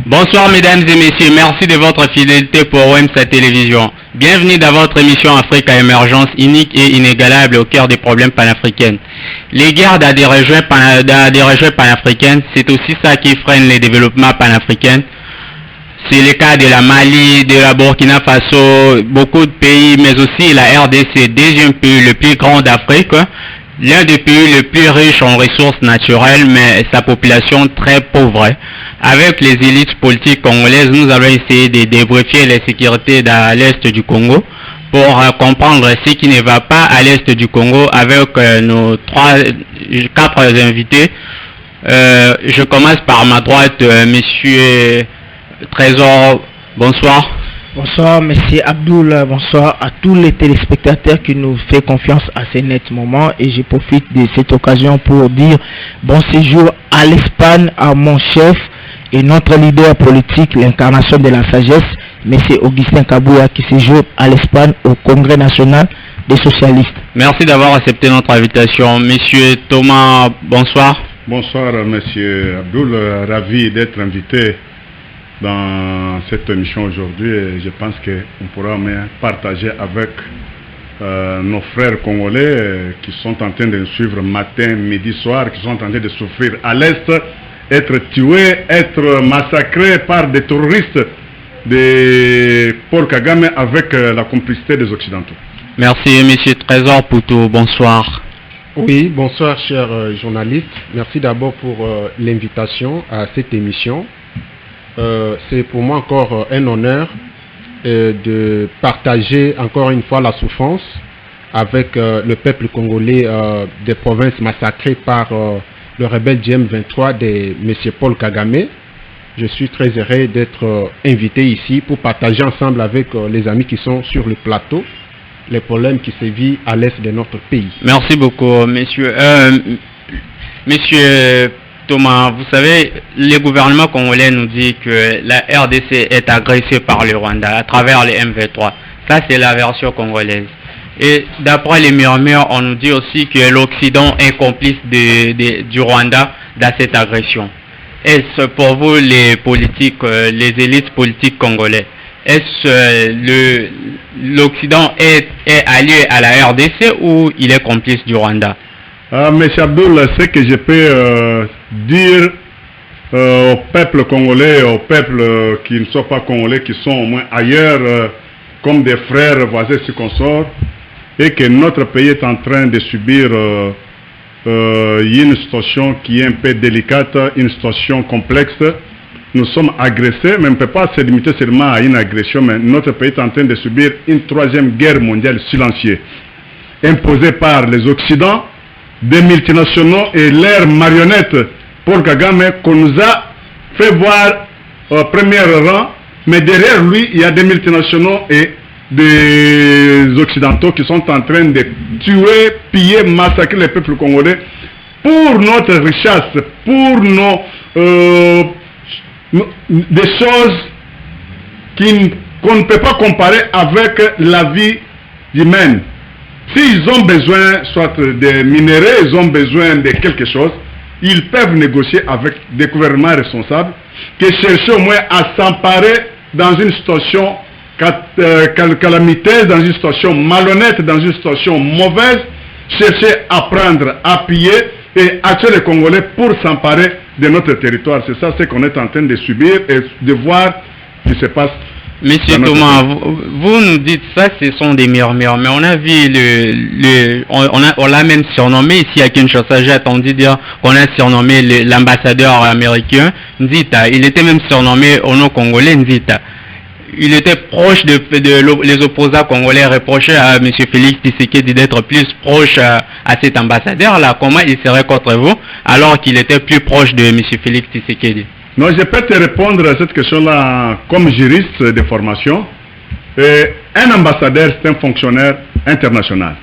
Bonsoir mesdames et messieurs, merci de votre fidélité pour OMSA Télévision. Bienvenue dans votre émission Afrique à émergence unique et inégalable au cœur des problèmes panafricains. Les guerres dans des régions panafricaines, c'est aussi ça qui freine les développements panafricains. C'est le cas de la Mali, de la Burkina Faso, beaucoup de pays, mais aussi la RDC, deuxième pays le plus grand d'Afrique, l'un des pays les plus riches en ressources naturelles, mais sa population très pauvre. Avec les élites politiques congolaises, nous allons essayer de débriefer la sécurité dans l'est du Congo pour comprendre ce qui ne va pas à l'est du Congo avec nos quatre invités. Je commence par ma droite, monsieur Trésor, bonsoir. Bonsoir, monsieur Abdoul, bonsoir à tous les téléspectateurs qui nous font confiance à ce net moment. Et je profite de cette occasion pour dire bon séjour à l'Espagne, à mon chef et notre leader politique, l'incarnation de la sagesse, monsieur Augustin Kabouya, qui séjourne à l'Espagne au Congrès national des socialistes. Merci d'avoir accepté notre invitation. Monsieur Thomas, bonsoir. Bonsoir, monsieur Abdoul, ravi d'être invité dans cette émission aujourd'hui, et je pense qu'on pourra partager avec nos frères congolais qui sont en train de nous suivre matin, midi, soir, qui sont en train de souffrir à l'Est, être tués, être massacrés par des terroristes de Paul Kagame avec la complicité des Occidentaux. Merci, monsieur Trésor Poutou, bonsoir. Oui, bonsoir, chers journalistes. Merci d'abord pour l'invitation à cette émission. C'est pour moi encore un honneur de partager encore une fois la souffrance avec le peuple congolais des provinces massacrées par le rebelle GM23 de M. Paul Kagame. Je suis très heureux d'être invité ici pour partager ensemble avec les amis qui sont sur le plateau les problèmes qui se vivent à l'est de notre pays. Merci beaucoup, monsieur. Monsieur Thomas, vous savez, le gouvernement congolais nous dit que la RDC est agressée par le Rwanda à travers les M23. Ça, c'est la version congolaise. Et d'après les murmures, on nous dit aussi que l'Occident est complice du Rwanda dans cette agression. Est-ce pour vous, les politiques, les élites politiques congolais, est-ce l'Occident est allié à la RDC ou il est complice du Rwanda? Monsieur Abdoul, ce que je peux dire au peuple congolais, aux peuples qui ne sont pas congolais, qui sont au moins ailleurs, comme des frères, voisins, circonsorts, et que notre pays est en train de subir une situation qui est un peu délicate, une situation complexe. Nous sommes agressés, mais on ne peut pas se limiter seulement à une agression, mais notre pays est en train de subir une troisième guerre mondiale silencieuse, imposée par les Occidents, des multinationaux et leurs marionnettes Paul Kagame qu'on nous a fait voir au premier rang, mais derrière lui il y a des multinationaux et des occidentaux qui sont en train de tuer, piller, massacrer les peuples congolais pour notre richesse, pour des choses qu'on ne peut pas comparer avec la vie humaine. S'ils ont besoin soit des minéraux, ils ont besoin de quelque chose, ils peuvent négocier avec des gouvernements responsables qui cherchent au moins à s'emparer dans une situation calamiteuse, dans une situation malhonnête, dans une situation mauvaise, chercher à prendre, à piller et à tuer les Congolais pour s'emparer de notre territoire. C'est ça ce qu'on est en train de subir et de voir ce qui se passe. Monsieur Thomas, vous nous dites ça, ce sont des murmures, mais on a vu on l'a même surnommé ici à Kinshasa. J'ai entendu dire qu'on a surnommé l'ambassadeur américain Nzita. Il était même surnommé au nom congolais Nzita. Il était proche les opposants congolais reprochaient à M. Félix Tshisekedi d'être plus proche à cet ambassadeur-là. Comment il serait contre vous alors qu'il était plus proche de M. Félix Tshisekedi? Non, je peux te répondre à cette question-là comme juriste de formation. Un ambassadeur, c'est un fonctionnaire international.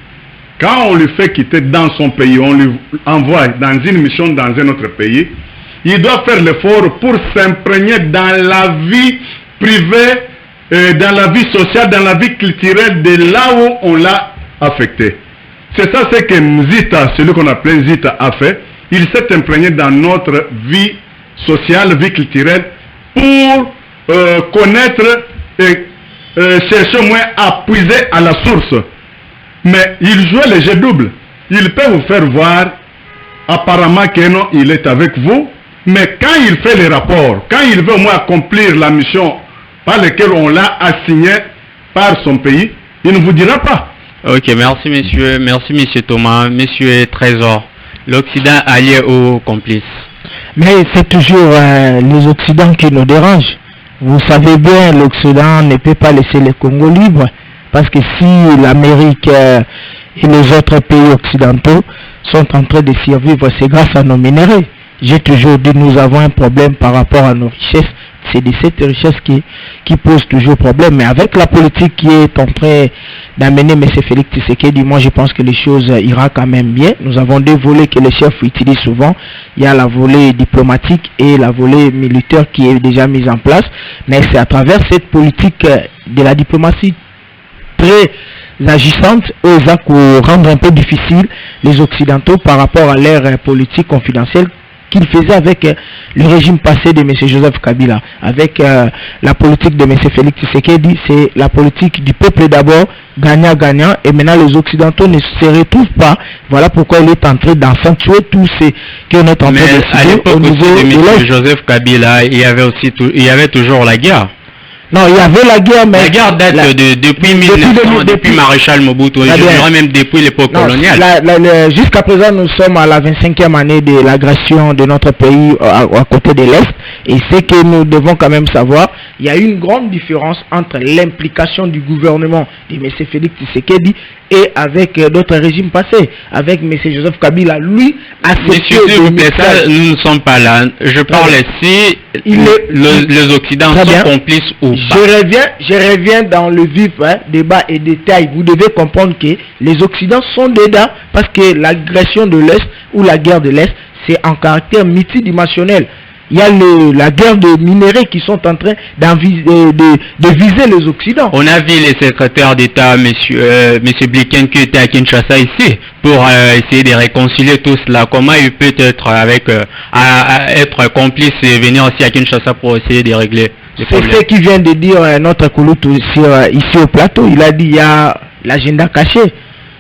Quand on lui fait quitter dans son pays, on lui envoie dans une mission dans un autre pays, il doit faire l'effort pour s'imprégner dans la vie privée, dans la vie sociale, dans la vie culturelle de là où on l'a affecté. C'est ça ce que Nzita, celui qu'on appelle Nzita, a fait. Il s'est imprégné dans notre vie sociale, vie culturelle, pour connaître et chercher au moins à puiser à la source. Mais il joue les jeux doubles. Il peut vous faire voir apparemment que non, il est avec vous, mais quand il fait les rapports, quand il veut au moins accomplir la mission par laquelle on l'a assigné par son pays, il ne vous dira pas. Ok, merci monsieur Thomas, monsieur Trésor. L'Occident allié aux complices. Mais c'est toujours les Occidents qui nous dérangent. Vous savez bien, l'Occident ne peut pas laisser le Congo libre, parce que si l'Amérique et les autres pays occidentaux sont en train de survivre, c'est grâce à nos minéraux. J'ai toujours dit nous avons un problème par rapport à nos richesses. C'est de cette richesse qui pose toujours problème. Mais avec la politique qui est en train d'amener M. Félix Tshisekedi, moi je pense que les choses iront quand même bien. Nous avons deux volets que les chefs utilisent souvent. Il y a la volée diplomatique et la volée militaire qui est déjà mise en place. Mais c'est à travers cette politique de la diplomatie très agissante et ça pour rendre un peu difficile les Occidentaux par rapport à leur politique confidentielle qu'il faisait avec le régime passé de M. Joseph Kabila. Avec la politique de M. Félix Tshisekedi, c'est la politique du peuple d'abord, gagnant-gagnant, et maintenant les Occidentaux ne se retrouvent pas. Voilà pourquoi il est en train d'accentuer tous ces qu'on est en train de décider. Mais à l'époque aussi de M. Joseph Kabila, il y avait toujours la guerre. Non, il y avait la guerre, mais... La guerre date depuis 1900, depuis Maréchal Mobutu, je dirais même depuis l'époque coloniale. Jusqu'à présent, nous sommes à la 25e année de l'agression de notre pays à côté de l'Est. Et ce que nous devons quand même savoir, il y a une grande différence entre l'implication du gouvernement de M. Félix Tshisekedi et avec d'autres régimes passés. Avec M. Joseph Kabila, lui, Monsieur, s'il vous plaît, ça, nous ne sommes pas là. Je parle si les Occidentaux sont complices ou pas. Je reviens dans le vif débat et détail. Vous devez comprendre que les Occidents sont dedans parce que l'agression de l'Est ou la guerre de l'Est, c'est en caractère multidimensionnel. Il y a la guerre de minéraux qui sont en train de viser les Occidents. On a vu les secrétaires d'État, monsieur Blinken, qui était à Kinshasa ici, pour essayer de réconcilier tout cela. Comment il peut être être complice et venir aussi à Kinshasa pour essayer de régler les problèmes? C'est ce qu'il vient de dire notre Kouloutou ici au plateau. Il a dit il y a l'agenda caché.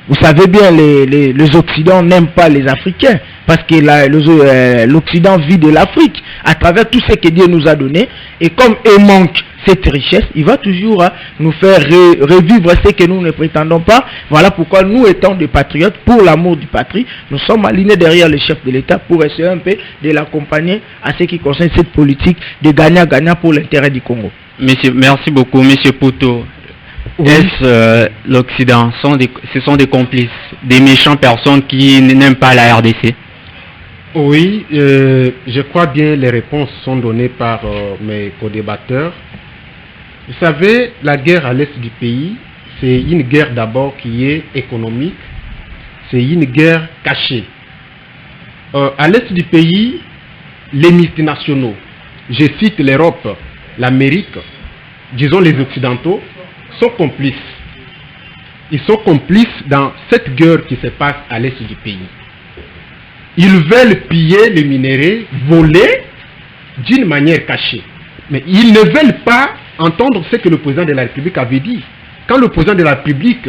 Vous savez bien, les Occidents n'aiment pas les Africains parce que l'Occident vit de l'Afrique à travers tout ce que Dieu nous a donné. Et comme il manque cette richesse, il va toujours nous faire revivre ce que nous ne prétendons pas. Voilà pourquoi nous étant des patriotes, pour l'amour du patrie, nous sommes alignés derrière le chef de l'État pour essayer un peu de l'accompagner à ce qui concerne cette politique de gagnant-gagnant pour l'intérêt du Congo. Monsieur, merci beaucoup, monsieur Pouto. Oui. Est-ce l'Occident, ce sont des complices, des méchantes personnes qui n'aiment pas la RDC? Oui, je crois bien les réponses sont données par mes co-débatteurs. Vous savez, la guerre à l'est du pays, c'est une guerre d'abord qui est économique, c'est une guerre cachée. À l'est du pays, les multinationaux, je cite l'Europe, l'Amérique, disons les Occidentaux, sont complices. Ils sont complices dans cette guerre qui se passe à l'est du pays. Ils veulent piller les minéraux, voler d'une manière cachée. Mais ils ne veulent pas entendre ce que le président de la République avait dit. Quand le président de la République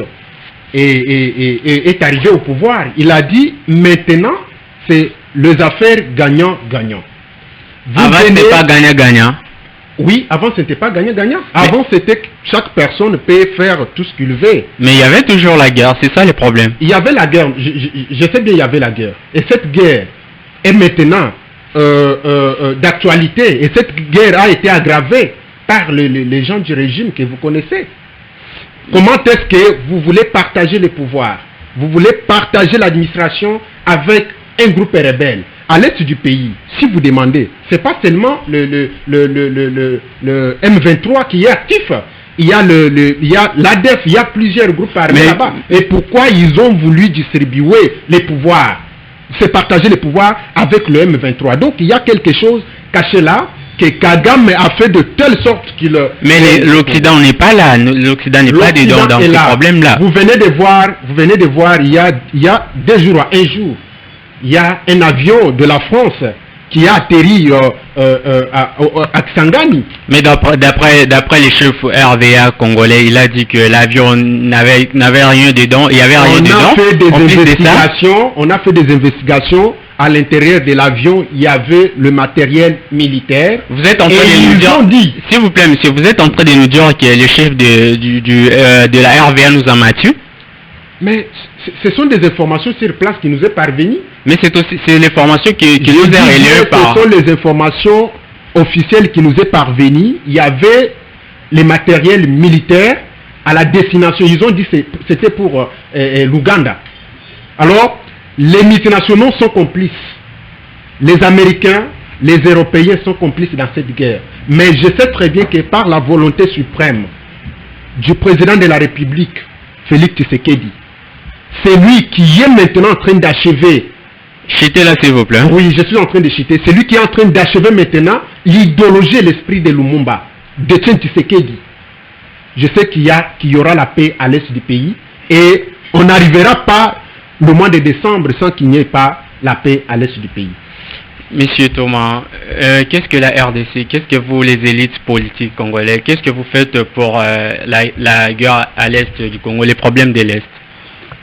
est arrivé au pouvoir, il a dit maintenant c'est les affaires gagnant-gagnant. Avant ce n'était pas gagnant-gagnant. Oui, avant ce n'était pas gagnant-gagnant. Avant c'était que chaque personne peut faire tout ce qu'il veut. Mais il y avait toujours la guerre, c'est ça le problème. Il y avait la guerre, je sais bien il y avait la guerre. Et cette guerre est maintenant d'actualité. Et cette guerre a été aggravée par les gens du régime que vous connaissez. Comment est-ce que vous voulez partager les pouvoirs? Vous voulez partager l'administration avec un groupe rebelle à l'est du pays? Si vous demandez, ce n'est pas seulement le M23 qui est actif. Il y a l'ADF, il y a plusieurs groupes armés là-bas. Et pourquoi ils ont voulu distribuer les pouvoirs, se partager les pouvoirs avec le M23? Donc il y a quelque chose caché là que Kagame a fait de telle sorte qu'il... Mais l'Occident n'est pas là, l'Occident n'est pas dedans dans ce problème-là. Vous venez de voir, il y a 2 jours à 1 jour, il y a un avion de la France qui a atterri à Kisangani. Mais d'après les chefs RVA congolais, il a dit que l'avion n'avait rien dedans, il y avait rien dedans. On a fait des investigations. À l'intérieur de l'avion, il y avait le matériel militaire. Vous êtes en train de nous dire, s'il vous plaît, monsieur, vous êtes en train de nous dire que le chef de la RVA nous a battus? Mais ce sont des informations sur place qui nous est parvenues. Mais c'est l'information qui nous est relayée par... Ce sont les informations officielles qui nous est parvenues. Il y avait les matériels militaires à la destination. Ils ont dit que c'était pour l'Ouganda. Alors, les multinationaux sont complices. Les Américains, les Européens sont complices dans cette guerre. Mais je sais très bien que par la volonté suprême du président de la République, Félix Tshisekedi, c'est lui qui est maintenant en train d'achever. Chitez là, s'il vous plaît. Oui, je suis en train de chiter. C'est lui qui est en train d'achever maintenant l'idéologie et l'esprit de Lumumba, de Tshisekedi. Je sais qu'il y aura la paix à l'est du pays et on n'arrivera pas le mois de décembre sans qu'il n'y ait pas la paix à l'est du pays. Monsieur Thomas, qu'est-ce que la RDC, qu'est-ce que vous, les élites politiques congolais, qu'est-ce que vous faites pour la guerre à l'est du Congo, les problèmes de l'est?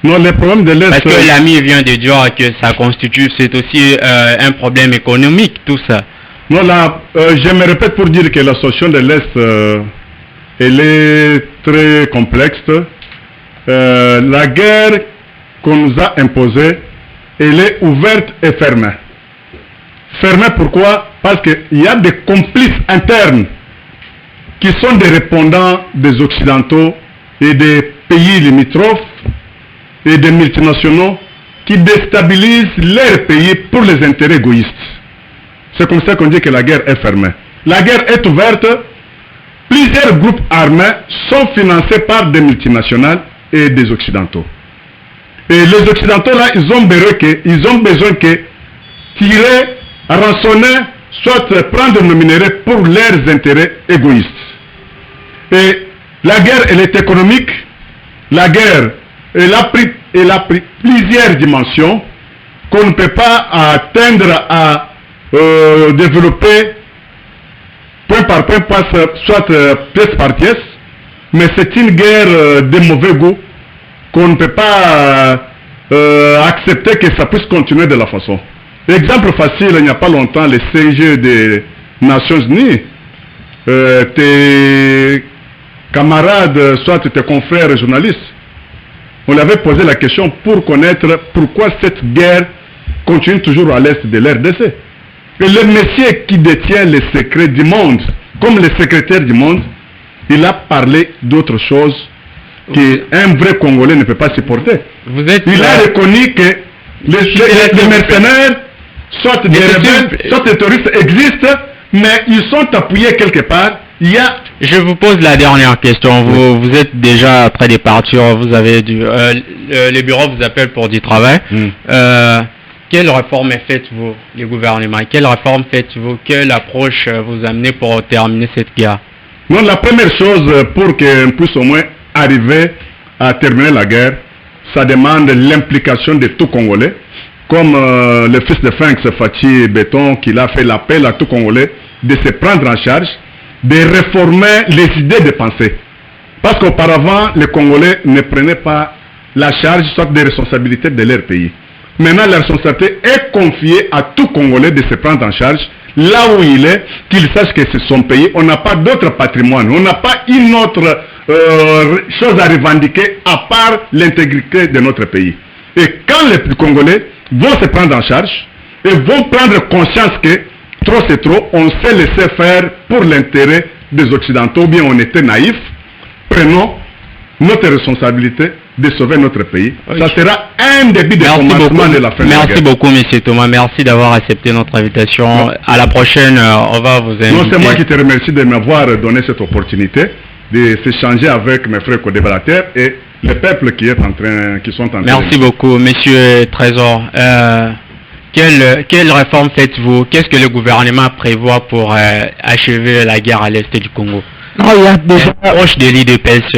Non, les problèmes de l'est... Parce que l'ami vient de dire que ça constitue, c'est aussi un problème économique, tout ça. Non, là, je me répète pour dire que la situation de l'est, elle est très complexe. La guerre qu'on nous a imposée, elle est ouverte et fermée. Fermée pourquoi? Parce qu'il y a des complices internes qui sont des répondants des Occidentaux et des pays limitrophes et des multinationaux qui déstabilisent leur pays pour les intérêts égoïstes. C'est comme ça qu'on dit que la guerre est fermée. La guerre est ouverte. Plusieurs groupes armés sont financés par des multinationales et des Occidentaux. Et les Occidentaux, là, ils ont besoin que tirer, rançonner, soit prendre nos minéraux pour leurs intérêts égoïstes. Et la guerre, elle est économique. La guerre, elle a pris plusieurs dimensions qu'on ne peut pas atteindre à développer point par point, soit pièce par pièce. Mais c'est une guerre de mauvais goût qu'on ne peut pas accepter que ça puisse continuer de la façon. Exemple facile, il n'y a pas longtemps, les CG des Nations Unies, tes camarades, soit tes confrères journalistes, on avait posé la question pour connaître pourquoi cette guerre continue toujours à l'est de l'RDC. Et le monsieur qui détient les secrets du monde, comme le secrétaire du monde, il a parlé d'autre chose qu'un vrai Congolais ne peut pas supporter. Il a reconnu que les mercenaires, soit des rebelles, soit des terroristes existent, mais ils sont appuyés quelque part. Je vous pose la dernière question. Vous êtes déjà près des partir. Vous avez les bureaux vous appellent pour du travail. Quelle réforme faites-vous, les gouvernements? Quelle réforme faites-vous? Quelle approche vous amenez pour terminer cette guerre? Non, la première chose pour qu'on puisse au moins arriver à terminer la guerre, ça demande l'implication de tout Congolais, comme le fils de Franck Fatih Béton, qui a fait l'appel à tout Congolais de se prendre en charge, de réformer les idées de pensée. Parce qu'auparavant, les Congolais ne prenaient pas la charge, soit des responsabilités de leur pays. Maintenant, la responsabilité est confiée à tout Congolais de se prendre en charge, là où il est, qu'il sache que c'est son pays. On n'a pas d'autre patrimoine, on n'a pas une autre chose à revendiquer à part l'intégrité de notre pays. Et quand les Congolais vont se prendre en charge et vont prendre conscience que trop c'est trop, on s'est laissé faire pour l'intérêt des Occidentaux, ou bien on était naïfs, prenons notre responsabilité de sauver notre pays. Okay. Ça sera un début de commencement de la fin de la guerre. Merci beaucoup, M. Thomas. Merci d'avoir accepté notre invitation. Non. À la prochaine, on va vous inviter. Non, c'est moi qui te remercie de m'avoir donné cette opportunité de s'échanger avec mes frères co-débatteurs et les peuples qui sont en train. Merci beaucoup, Monsieur Trésor. Quelle réforme faites-vous? Qu'est-ce que le gouvernement prévoit pour achever la guerre à l'est du Congo? Non, il y a déjà... Proche de l'IDPS,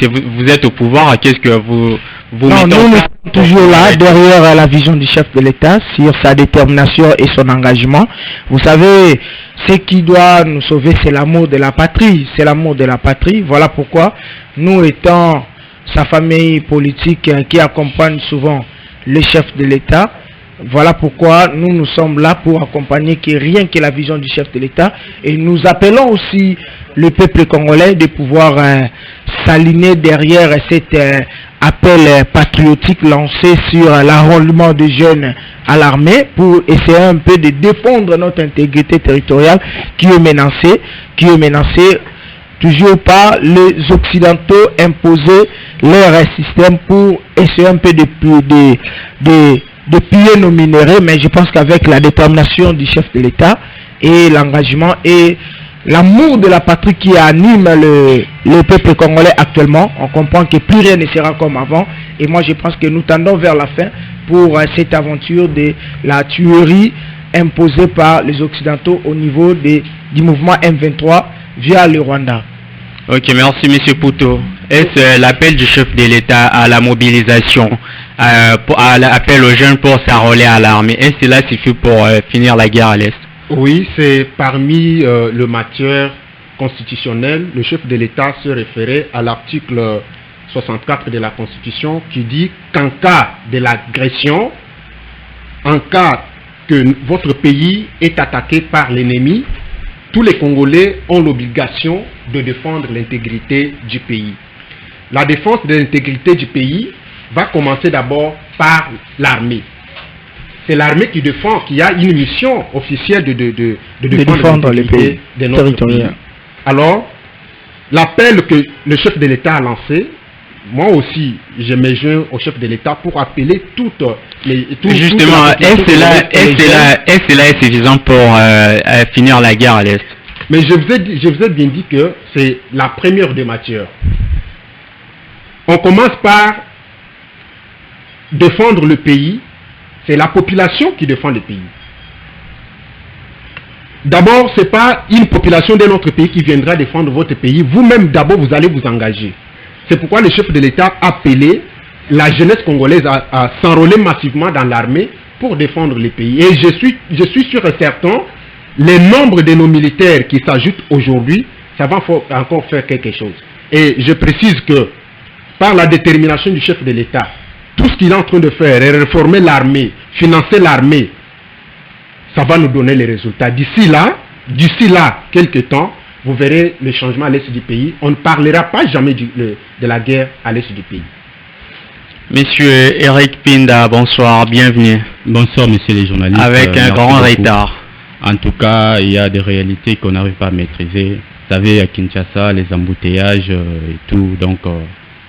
si vous êtes au pouvoir, qu'est-ce que vous vous Non, mettez nous en place sommes toujours là, derrière la vision du chef de l'État, sur sa détermination et son engagement. Vous savez, ce qui doit nous sauver, c'est l'amour de la patrie. C'est l'amour de la patrie. Voilà pourquoi nous, étant sa famille politique qui accompagne souvent le chef de l'État, voilà pourquoi nous sommes là pour accompagner rien que la vision du chef de l'État. Et nous appelons aussi le peuple congolais de pouvoir s'aligner derrière cet appel patriotique lancé sur l'enrôlement des jeunes à l'armée pour essayer un peu de défendre notre intégrité territoriale qui est menacée toujours par les Occidentaux imposer leur système pour essayer un peu de piller nos minéraux, mais je pense qu'avec la détermination du chef de l'État et l'engagement et l'amour de la patrie qui anime le peuple congolais actuellement, on comprend que plus rien ne sera comme avant. Et moi je pense que nous tendons vers la fin pour cette aventure de la tuerie imposée par les Occidentaux au niveau du mouvement M23 via le Rwanda. Ok, merci M. Pouto. Est-ce l'appel du chef de l'État à la mobilisation, à l'appel aux jeunes pour s'enrôler à l'armée, est-ce que cela suffit pour finir la guerre à l'Est? Oui, c'est parmi le matière constitutionnelle. Le chef de l'État se référait à l'article 64 de la Constitution qui dit qu'en cas de l'agression, en cas que votre pays est attaqué par l'ennemi, tous les Congolais ont l'obligation de défendre l'intégrité du pays. La défense de l'intégrité du pays va commencer d'abord par l'armée. C'est l'armée qui défend, qui a une mission officielle de défendre les pays de notre pays. Alors, l'appel que le chef de l'État a lancé, moi aussi, je me joins au chef de l'État pour appeler toutes les... Justement, est-ce cela est suffisant pour finir la guerre à l'Est? Mais je vous ai bien dit que c'est la première des matières. On commence par défendre le pays. C'est la population qui défend le pays. D'abord, ce n'est pas une population de notre pays qui viendra défendre votre pays. Vous-même, d'abord, vous allez vous engager. C'est pourquoi le chef de l'État a appelé la jeunesse congolaise à s'enrôler massivement dans l'armée pour défendre le pays. Et je suis sûr et certain, le nombre de nos militaires qui s'ajoutent aujourd'hui, ça va encore faire quelque chose. Et je précise que par la détermination du chef de l'État, tout ce qu'il est en train de faire est réformer l'armée, financer l'armée, ça va nous donner les résultats. D'ici là, quelques temps, vous verrez le changement à l'est du pays. On ne parlera pas jamais de la guerre à l'est du pays. Monsieur Eric Pinda, bonsoir, bienvenue. Bonsoir, monsieur les journalistes. Avec un grand retard. En tout cas, il y a des réalités qu'on n'arrive pas à maîtriser. Vous savez, à Kinshasa, les embouteillages et tout. Donc,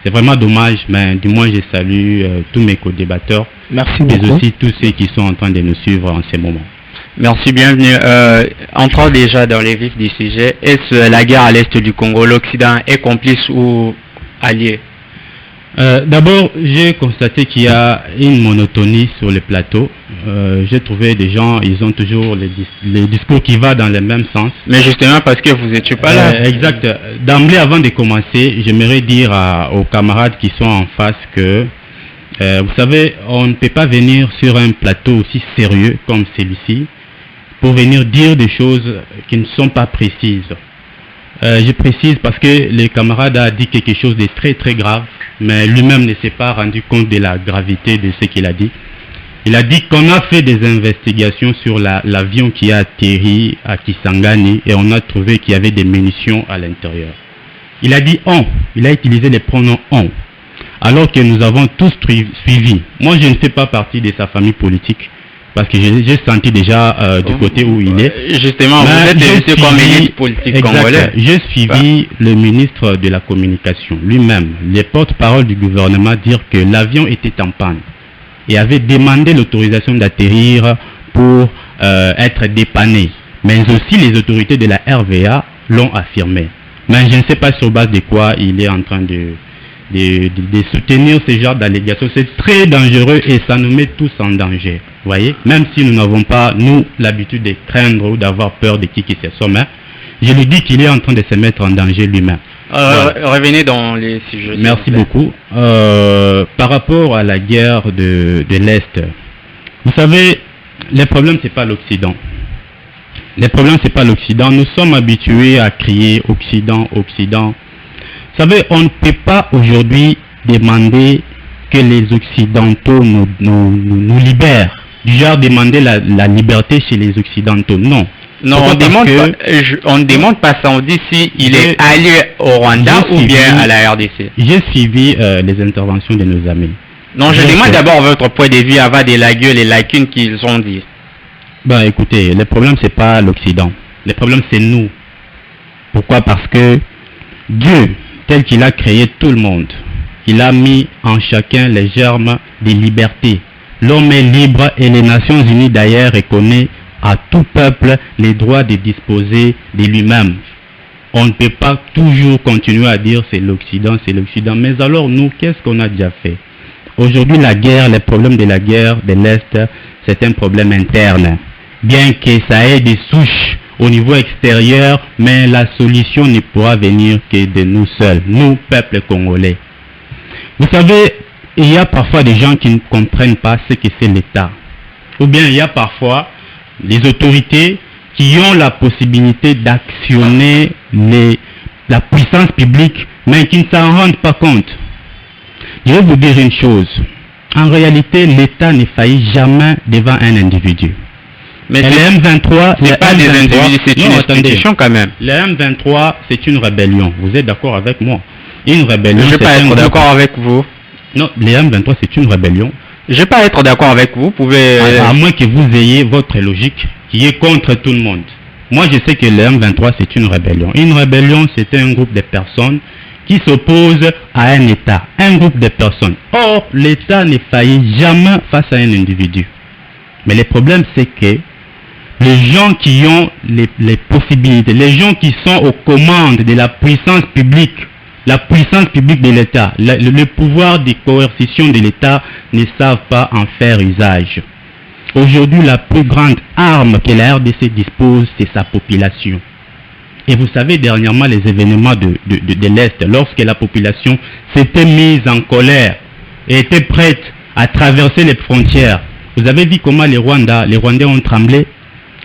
c'est vraiment dommage, mais du moins, je salue tous mes co-débatteurs. Merci beaucoup. Mais aussi tous ceux qui sont en train de nous suivre en ces moments. Merci, bienvenue. Entrons déjà dans les vifs du sujet. Est-ce la guerre à l'est du Congo, l'Occident est complice ou allié? D'abord, j'ai constaté qu'il y a une monotonie sur le plateau. J'ai trouvé des gens, ils ont toujours les discours qui vont dans le même sens. Mais justement parce que vous n'étiez pas là. Exact. D'emblée, avant de commencer, j'aimerais dire aux camarades qui sont en face que, vous savez, on ne peut pas venir sur un plateau aussi sérieux comme celui-ci pour venir dire des choses qui ne sont pas précises. Je précise parce que le camarade a dit quelque chose de très très grave, mais lui-même ne s'est pas rendu compte de la gravité de ce qu'il a dit. Il a dit qu'on a fait des investigations sur l'avion qui a atterri à Kisangani et on a trouvé qu'il y avait des munitions à l'intérieur. Il a dit on, il a utilisé les pronoms on, alors que nous avons tous suivi. Moi je ne fais pas partie de sa famille politique, parce que j'ai senti déjà du côté où il est. Justement, vous êtes comme ministre politique congolais. J'ai suivi le ministre de la Communication lui-même, les porte-parole du gouvernement, dire que l'avion était en panne et avait demandé l'autorisation d'atterrir pour être dépanné. Mais aussi les autorités de la RVA l'ont affirmé. Mais je ne sais pas sur base de quoi il est en train de soutenir ce genre d'allégations. C'est très dangereux et ça nous met tous en danger. Vous voyez, même si nous n'avons pas, nous, l'habitude de craindre ou d'avoir peur de qui que ce soit, mais je lui dis qu'il est en train de se mettre en danger lui-même. Revenez dans les sujets. Merci beaucoup. Par rapport à la guerre de l'Est, vous savez, le problème, c'est pas l'Occident. Le problème, c'est pas l'Occident. Nous sommes habitués à crier Occident, Occident. Vous savez, on ne peut pas aujourd'hui demander que les Occidentaux nous libèrent. Du genre demander la liberté chez les Occidentaux. Non. Non, on ne demande pas ça. On dit si il est allé au Rwanda ou bien à la RDC. J'ai suivi les interventions de nos amis. Non, je demande d'abord votre point de vue avant d'élaguer les lacunes qu'ils ont dit. Ben écoutez, le problème c'est pas l'Occident. Le problème c'est nous. Pourquoi? Parce que Dieu, tel qu'il a créé tout le monde, il a mis en chacun les germes des libertés. L'homme est libre et les Nations Unies d'ailleurs reconnaissent à tout peuple les droits de disposer de lui-même. On ne peut pas toujours continuer à dire c'est l'Occident, c'est l'Occident. Mais alors nous, qu'est-ce qu'on a déjà fait? Aujourd'hui, la guerre, le problème de la guerre de l'Est, c'est un problème interne. Bien que ça ait des souches au niveau extérieur, mais la solution ne pourra venir que de nous seuls, nous, peuple congolais. Vous savez, il y a parfois des gens qui ne comprennent pas ce que c'est l'État. Ou bien il y a parfois des autorités qui ont la possibilité d'actionner la puissance publique, mais qui ne s'en rendent pas compte. Je vais vous dire une chose. En réalité, l'État ne faillit jamais devant un individu. Mais le M23, c'est pas des individus, c'est une institution quand même. Le M23, c'est une rébellion. Vous êtes d'accord avec moi? Une rébellion. Je ne vais pas être d'accord avec vous. Non, le M23, c'est une rébellion. Je ne vais pas être d'accord avec vous. Vous pouvez. À moins que vous ayez votre logique qui est contre tout le monde. Moi, je sais que le M23, c'est une rébellion. Une rébellion, c'est un groupe de personnes qui s'opposent à un État. Un groupe de personnes. Or, l'État ne faillit jamais face à un individu. Mais le problème, c'est que les gens qui ont les possibilités, les gens qui sont aux commandes de la puissance publique de l'État, le pouvoir de coercition de l'État ne savent pas en faire usage. Aujourd'hui, la plus grande arme que la RDC dispose, c'est sa population. Et vous savez, dernièrement, les événements de l'Est, lorsque la population s'était mise en colère et était prête à traverser les frontières, vous avez vu comment les Rwandais ont tremblé.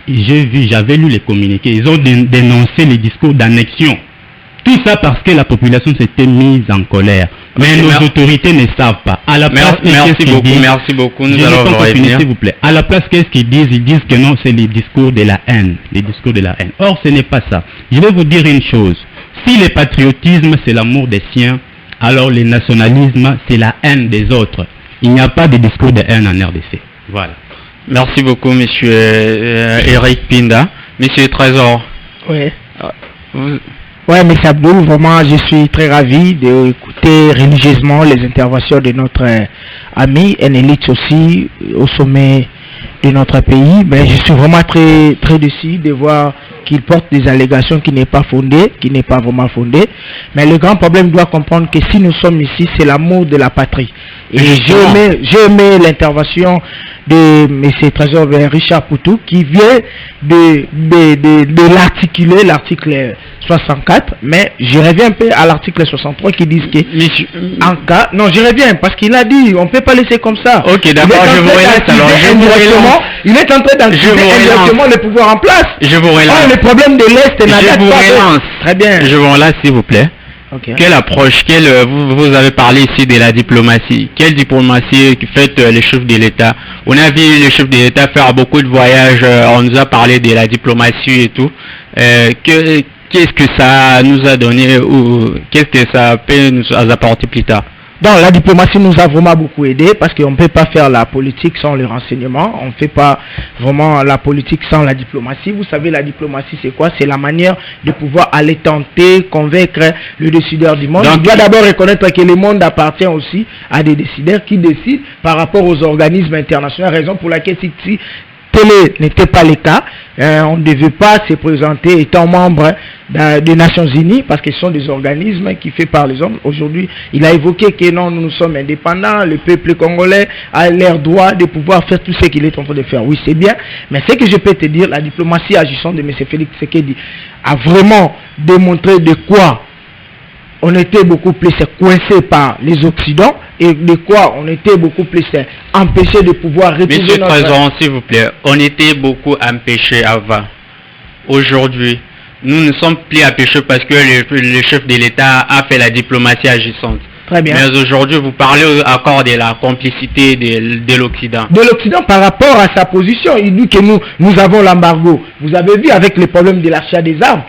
J'avais lu les communiqués, ils ont dénoncé les discours d'annexion. Tout ça parce que la population s'était mise en colère. Mais nos autorités ne savent pas. À la place, merci beaucoup. Nous allons revenir. S'il vous plaît. À la place, qu'est-ce qu'ils disent? Ils disent que non, c'est les discours de la haine. Les discours de la haine. Or, ce n'est pas ça. Je vais vous dire une chose. Si le patriotisme, c'est l'amour des siens, alors le nationalisme, c'est la haine des autres. Il n'y a pas de discours de haine en RDC. Voilà. Merci beaucoup, monsieur Eric Pinda. Monsieur Trésor. Oui. Ouais, mais Abdoul, vraiment, je suis très ravi d'écouter religieusement les interventions de notre ami Enelitz aussi au sommet de notre pays. Mais je suis vraiment très, très déçu de voir qu'il porte des allégations qui n'est pas fondées, qui n'est pas vraiment fondées. Mais le grand problème doit comprendre que si nous sommes ici, c'est l'amour de la patrie. Et j'ai aimé l'intervention de M. Trésor Richard Poutou qui vient de l'articuler, l'article 64, mais je reviens un peu à l'article 63 qui dit que en cas, non, je reviens parce qu'il a dit on ne peut pas laisser comme ça. Ok, d'accord, je vous relance alors. Il est en train d'activer indirectement le pouvoir en place. Je vous relance. Le problème de l'Est n'a pas. Très bien. Je vous relance s'il vous plaît. Okay. Quelle approche, vous avez parlé ici de la diplomatie. Quelle diplomatie fait les chefs de l'État? On a vu les chefs de l'État faire beaucoup de voyages, on nous a parlé de la diplomatie et tout. Qu'est-ce que ça nous a donné ou qu'est-ce que ça peut nous apporter plus tard? Donc la diplomatie nous a vraiment beaucoup aidé parce qu'on ne peut pas faire la politique sans les renseignements, on ne fait pas vraiment la politique sans la diplomatie. Vous savez, la diplomatie c'est quoi? C'est la manière de pouvoir aller tenter, convaincre le décideur du monde. Donc, il doit d'abord reconnaître que le monde appartient aussi à des décideurs qui décident par rapport aux organismes internationaux, raison pour laquelle si tel n'était pas le cas, on ne devait pas se présenter étant membre des Nations Unies parce que ce sont des organismes qui faits par les hommes. Aujourd'hui, il a évoqué que non, nous sommes indépendants, le peuple congolais a l'air droit de pouvoir faire tout ce qu'il est en train de faire. Oui, c'est bien, mais ce que je peux te dire, la diplomatie agissante de M. Félix Tshisekedi a vraiment démontré de quoi on était beaucoup plus coincé par les Occidents et de quoi on était beaucoup plus empêché de pouvoir retrouver Monsieur notre... Président, s'il vous plaît, on était beaucoup empêchés avant. Aujourd'hui, nous ne sommes plus empêchés parce que le chef de l'État a fait la diplomatie agissante. Très bien. Mais aujourd'hui, vous parlez encore de la complicité de l'Occident. De l'Occident par rapport à sa position. Il dit que nous avons l'embargo. Vous avez vu avec les problèmes de l'achat des armes.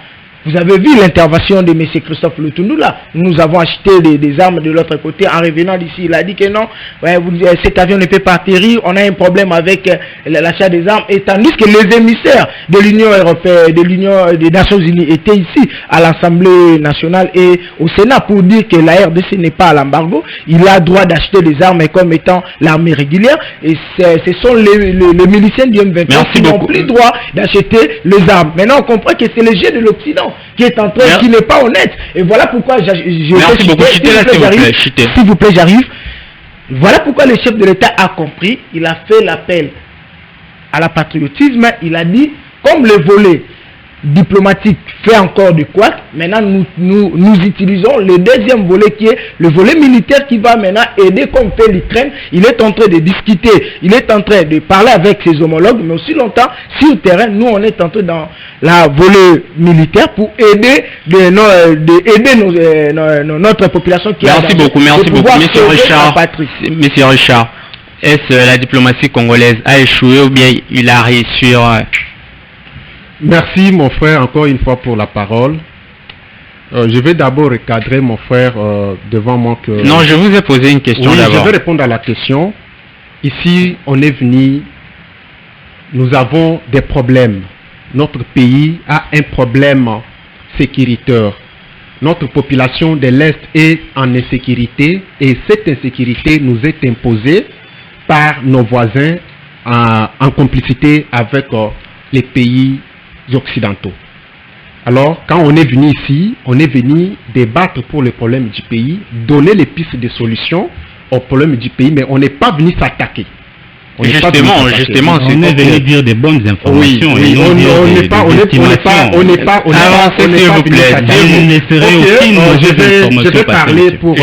Vous avez vu l'intervention de M. Christophe Lutundu là. Nous avons acheté des armes de l'autre côté en revenant d'ici. Il a dit que non, ouais, cet avion ne peut pas atterrir. On a un problème avec l'achat des armes. Et tandis que les émissaires de l'Union européenne, de l'Union des Nations Unies étaient ici à l'Assemblée nationale et au Sénat pour dire que la RDC n'est pas à l'embargo. Il a droit d'acheter des armes comme étant l'armée régulière. Et ce sont les miliciens du M23 qui n'ont plus le droit d'acheter les armes. Maintenant, on comprend que c'est le jeu de l'Occident qui est en train, qui n'est pas honnête. Et voilà pourquoi Merci beaucoup. S'il vous plaît, j'arrive. Voilà pourquoi le chef de l'État a compris. Il a fait l'appel à la patriotisme. Il a dit, comme le volet diplomatique fait encore du quoi, maintenant nous utilisons le deuxième volet qui est le volet militaire qui va maintenant aider comme fait l'Ukraine. Il est en train de discuter, il est en train de parler avec ses homologues, mais aussi longtemps sur le terrain, nous on est entré dans la volet militaire pour aider notre population qui merci beaucoup, Monsieur Richard. Monsieur Richard, est-ce la diplomatie congolaise a échoué ou bien il a réussi? Merci mon frère encore une fois pour la parole. Je vais d'abord recadrer mon frère devant moi que... Non, je vous ai posé une question d'abord. Je vais répondre à la question. Ici, on est venu, nous avons des problèmes. Notre pays a un problème sécuritaire. Notre population de l'Est est en insécurité et cette insécurité nous est imposée par nos voisins en complicité avec les pays occidentaux. Alors, quand on est venu ici, on est venu débattre pour les problèmes du pays, donner les pistes de solutions aux problèmes du pays, mais on n'est pas venu s'attaquer. Justement, on est venu dire des bonnes informations. Oui, on n'est pas venu je vais parler pour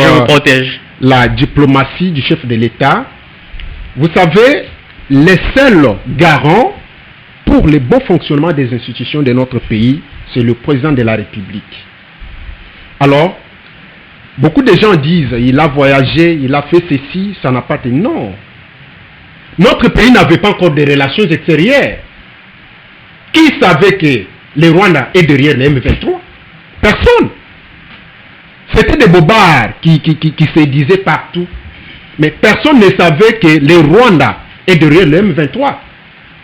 la diplomatie du chef de l'État. Vous savez, les seuls garants pour le bon fonctionnement des institutions de notre pays, c'est le président de la République. Alors, beaucoup de gens disent, il a voyagé, il a fait ceci, ça n'a pas été... Non. Notre pays n'avait pas encore de relations extérieures. Qui savait que le Rwanda est derrière le M23? Personne. C'était des bobards qui se disaient partout. Mais personne ne savait que le Rwanda est derrière le M23.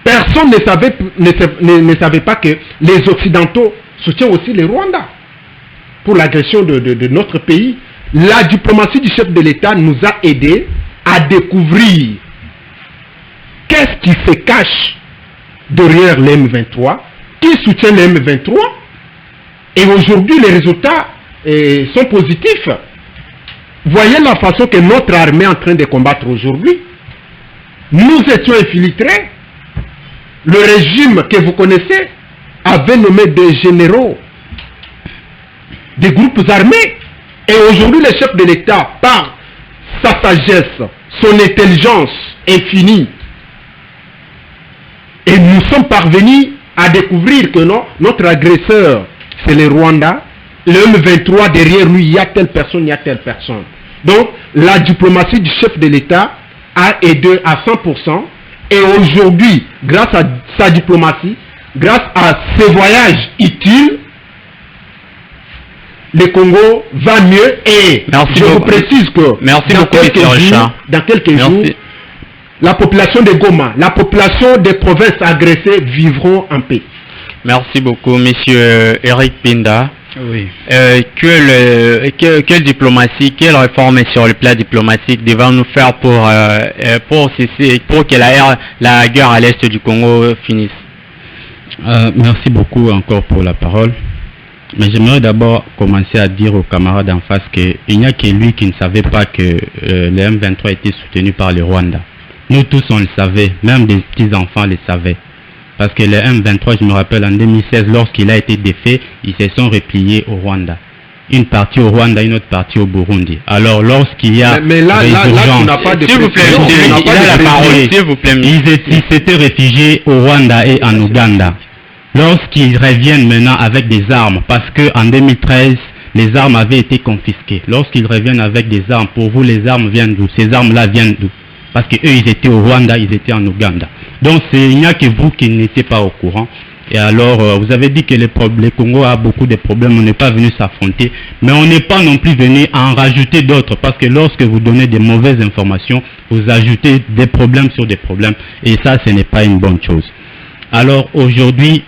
Personne ne savait pas que les Occidentaux soutiennent aussi le Rwanda pour l'agression de notre pays. La diplomatie du chef de l'État nous a aidés à découvrir qu'est-ce qui se cache derrière le M23, qui soutient le M23. Et aujourd'hui, les résultats sont positifs. Voyez la façon que notre armée est en train de combattre aujourd'hui. Nous étions infiltrés. Le régime que vous connaissez avait nommé des généraux, des groupes armés. Et aujourd'hui, le chef de l'État, par sa sagesse, son intelligence infinie, et nous sommes parvenus à découvrir que non, notre agresseur, c'est le Rwanda. Le M23, derrière lui, il y a telle personne, il y a telle personne. Donc, la diplomatie du chef de l'État a aidé à 100%. Et aujourd'hui, grâce à sa diplomatie, grâce à ses voyages utiles, le Congo va mieux. Et je vous précise que dans quelques jours, la population de Goma, la population des provinces agressées vivront en paix. Merci beaucoup, monsieur Eric Pinda. Oui. Quelle diplomatie, quelle réforme sur le plan diplomatique devons-nous faire pour que la guerre à l'est du Congo finisse? Merci beaucoup encore pour la parole. Mais j'aimerais d'abord commencer à dire aux camarades en face qu'il n'y a que lui qui ne savait pas que le M23 était soutenu par le Rwanda. Nous tous on le savait, même des petits-enfants le savaient. Parce que le M23, je me rappelle, en 2016, lorsqu'il a été défait, ils se sont repliés au Rwanda. une partie au Rwanda, une autre partie au Burundi. Alors lorsqu'il y a mais là, tu n'as pas de s'il vous plaît, précision, il a la parole, s'il vous plaît. Ils s'étaient réfugiés au Rwanda et en Ouganda. Lorsqu'ils reviennent maintenant avec des armes, parce qu'en 2013, les armes avaient été confisquées. Lorsqu'ils reviennent avec des armes, pour vous, les armes viennent d'où? Ces armes-là viennent d'où? Parce qu'eux, ils étaient au Rwanda, ils étaient en Ouganda. Donc, il n'y a que vous qui n'étiez pas au courant. Et alors, vous avez dit que le Congo a beaucoup de problèmes, on n'est pas venu s'affronter, mais on n'est pas non plus venu en rajouter d'autres, parce que lorsque vous donnez des mauvaises informations, vous ajoutez des problèmes sur des problèmes, et ça, ce n'est pas une bonne chose. Alors, aujourd'hui,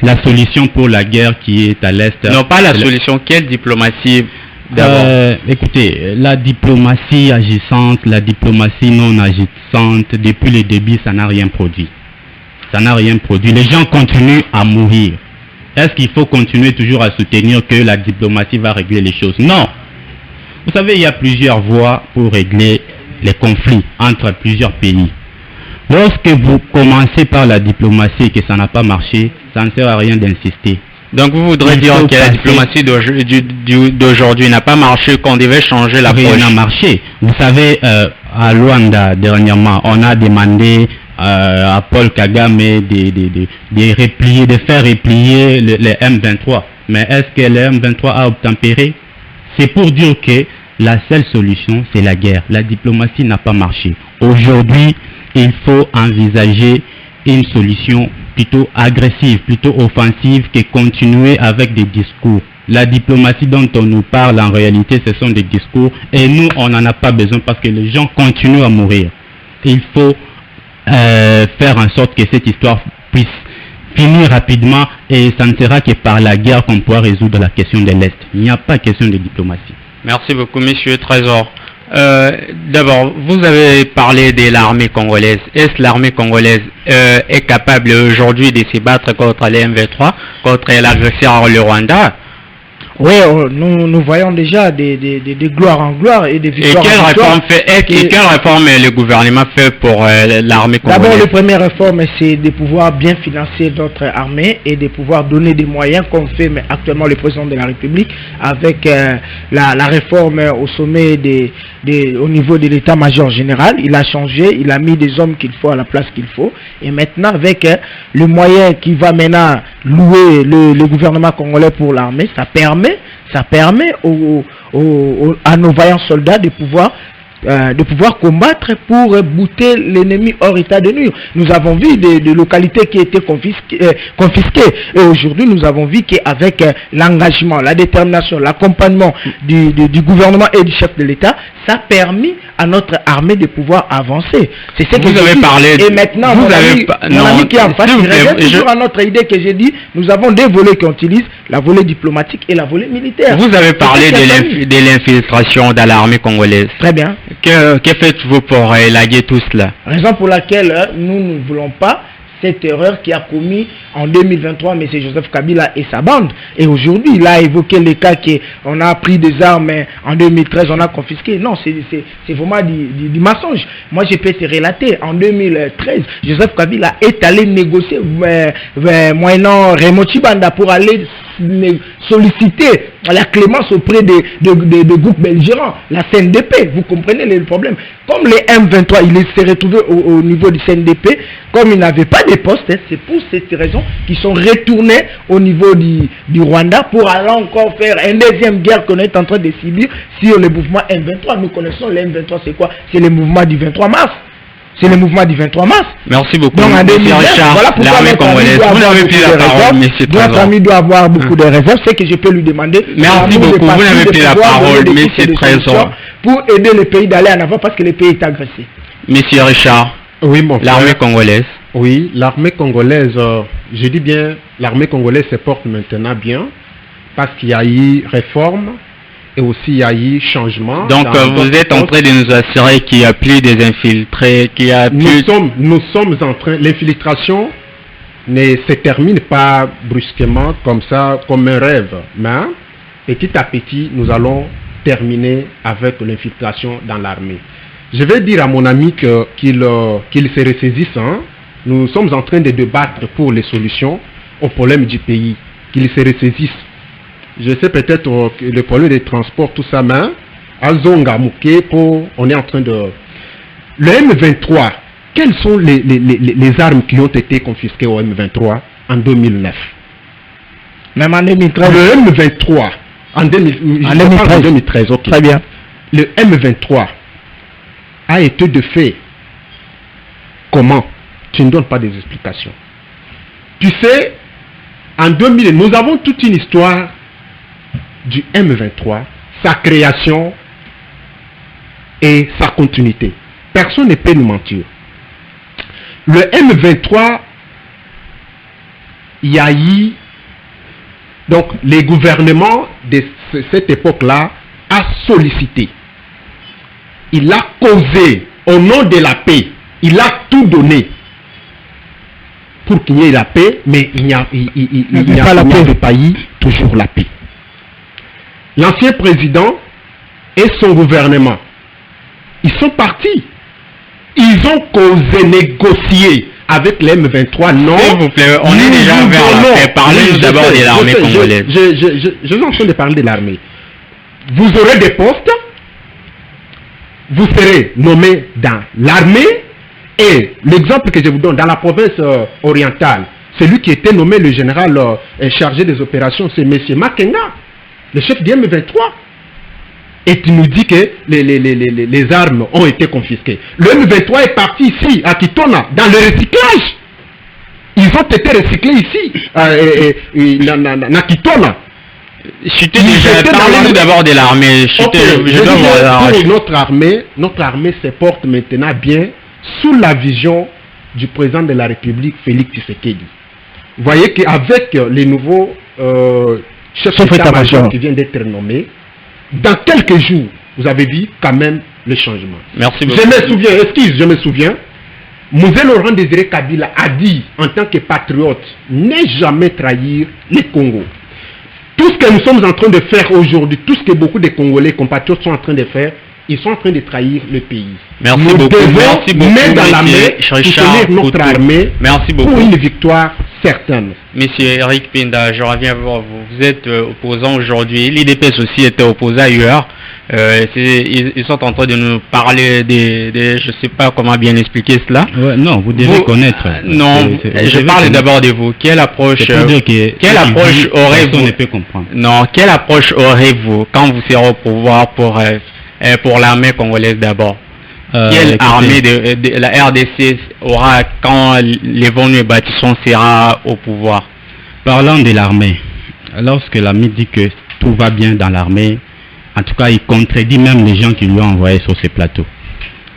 la solution pour la guerre qui est à l'Est... Non, pas la solution, quelle diplomatie d'abord? Écoutez, la diplomatie agissante, la diplomatie non agissante, depuis le début, ça n'a rien produit. Ça n'a rien produit. Les gens continuent à mourir. Est-ce qu'il faut continuer toujours à soutenir que la diplomatie va régler les choses? Non. Vous savez, il y a plusieurs voies pour régler les conflits entre plusieurs pays. Lorsque vous commencez par la diplomatie et que ça n'a pas marché, ça ne sert à rien d'insister. Donc vous voudrez dire que la diplomatie d'aujourd'hui n'a pas marché, qu'on devait changer l'approche? Rien n'a marché. Vous savez, à Luanda, dernièrement, on a demandé à Paul Kagame de faire replier les M23. Mais est-ce que les M23 a obtempéré? C'est pour dire que la seule solution, c'est la guerre. La diplomatie n'a pas marché. Aujourd'hui, il faut envisager une solution plutôt agressive, plutôt offensive, que continuer avec des discours. La diplomatie dont on nous parle, en réalité, ce sont des discours, et nous, on n'en a pas besoin parce que les gens continuent à mourir. Il faut faire en sorte que cette histoire puisse finir rapidement, et ça ne sera que par la guerre qu'on pourra résoudre la question de l'Est. Il n'y a pas question de diplomatie. Merci beaucoup, monsieur Trésor. D'abord, vous avez parlé de l'armée congolaise. Est-ce que l'armée congolaise est capable aujourd'hui de se battre contre les M23, contre l'agresseur le Rwanda? Oui, nous voyons déjà des gloires en gloire et des victoires en victoire. Et quelle réforme le gouvernement fait pour l'armée congolaise? D'abord, la première réforme, c'est de pouvoir bien financer notre armée et de pouvoir donner des moyens, comme fait actuellement le président de la République, avec la réforme au sommet au niveau de l'état-major général. Il a changé, il a mis des hommes qu'il faut à la place qu'il faut. Et maintenant, avec le moyen qui va maintenant louer le gouvernement congolais pour l'armée, ça permet à nos vaillants soldats de pouvoir combattre pour bouter l'ennemi hors état de nuire. Nous avons vu des localités qui étaient confisquées. Et aujourd'hui, nous avons vu qu'avec l'engagement, la détermination, l'accompagnement du gouvernement et du chef de l'État, ça a permis à notre armée de pouvoir avancer. C'est ce que vous avez parlé. Et maintenant, mon ami qui est en face, il revient toujours à notre idée que j'ai dit, nous avons deux volets qu'on utilise, la volée diplomatique et la volée militaire. Vous avez parlé de l'infiltration dans l'armée congolaise. Très bien. Que faites-vous pour élaguer tout cela? Raison pour laquelle nous ne voulons pas cette erreur qui a commis en 2023 M. Joseph Kabila et sa bande. Et aujourd'hui, il a évoqué les cas qu'on a pris des armes en 2013, on a confisqué. Non, c'est vraiment du mensonge. Moi, je peux te relater. En 2013, Joseph Kabila est allé négocier moyennant Raymond Chibanda pour aller solliciter la clémence auprès de groupes belgérants, la CNDP. Vous comprenez le problème. Comme les M23, il s'est retrouvé au niveau du CNDP, comme il n'avait pas de poste, c'est pour cette raison qu'ils sont retournés au niveau du Rwanda pour aller encore faire une deuxième guerre qu'on est en train de subir sur le mouvement M23. Nous connaissons le M23, c'est quoi? C'est le mouvement du 23 mars. C'est le mouvement du 23 mars. Merci beaucoup. Donc en 2009, voilà pourquoi notre ami doit avoir beaucoup de réserves. Notre ami doit avoir beaucoup de réserves. C'est que je peux lui demander. Merci beaucoup. Vous n'avez plus la parole, monsieur Trésor. Pour aider le pays d'aller en avant parce que le pays est agressé. Monsieur Richard. Oui, mon frère. L'armée congolaise. Oui, l'armée congolaise, je dis bien, l'armée congolaise se porte maintenant bien parce qu'il y a eu réforme. Et aussi, il y a eu changement. Donc, vous êtes en train de nous assurer qu'il n'y a plus des infiltrés, qu'il y a plus... Nous sommes en train... L'infiltration ne se termine pas brusquement comme ça, comme un rêve. Mais petit à petit, nous allons terminer avec l'infiltration dans l'armée. Je vais dire à mon ami qu'il se ressaisisse. Nous sommes en train de débattre pour les solutions aux problèmes du pays. Qu'il se ressaisisse. je sais peut-être que le problème des transports, tout ça, mais à Zonga, Mouké, on est en train de... Le M23, quelles sont les armes qui ont été confisquées au M23 en 2009? Même en 2013. Le M23, en 2013, ok. Très bien. Le M23 a été de fait. Comment? Tu ne donnes pas des explications. Tu sais, en 2000, nous avons toute une histoire du M23, sa création et sa continuité. Personne ne peut nous mentir. Le M23, il y a eu, donc les gouvernements de cette époque-là a sollicité. Il a causé au nom de la paix. Il a tout donné pour qu'il y ait la paix, mais il n'y a pas la paix de pays, toujours la paix. L'ancien président et son gouvernement, ils sont partis. Ils ont causé, négocié avec les M23. Non, s'il vous plaît, on est déjà vers la paix. Parlez-nous d'abord de l'armée congolaise. Je suis en train de parler de l'armée. Vous aurez des postes, vous serez nommé dans l'armée, et l'exemple que je vous donne, dans la province orientale, celui qui était nommé le général chargé des opérations, c'est M. Makenga, le chef du M23. Et tu nous dis que les armes ont été confisquées. Le M23 est parti ici, à Kitona, dans le recyclage. Ils ont été recyclés ici, à Kitona. Parlez-nous d'abord de l'armée. Notre armée se porte maintenant bien sous la vision du président de la République, Félix Tshisekedi. Vous voyez qu'avec les nouveaux chefs d'état-major qui viennent d'être nommés, dans quelques jours, vous avez vu quand même le changement. Merci beaucoup. Je me souviens, Moussé Laurent Désiré Kabila a dit en tant que patriote, ne jamais trahir les Congos. Tout ce que nous sommes en train de faire aujourd'hui, tout ce que beaucoup de Congolais compatriotes sont en train de faire, ils sont en train de trahir le pays. Merci beaucoup. Merci beaucoup. Mettre dans la main, soutenir notre armée pour une victoire certaine. Monsieur Eric Pinda, je reviens voir vous. Vous êtes opposant aujourd'hui. L'IDPS aussi était opposé ailleurs. Ils sont en train de nous parler je ne sais pas comment bien expliquer cela. Ouais, non, vous devez connaître. Non, je parle d'abord de vous. Quelle approche aurez-vous quand vous serez au pouvoir pour l'armée congolaise d'abord? Quelle armée de la RDC aura quand l'évonu bâtissons sera au pouvoir? Parlant de l'armée, lorsque l'ami dit que tout va bien dans l'armée, en tout cas il contredit même les gens qui lui ont envoyé sur ces plateaux.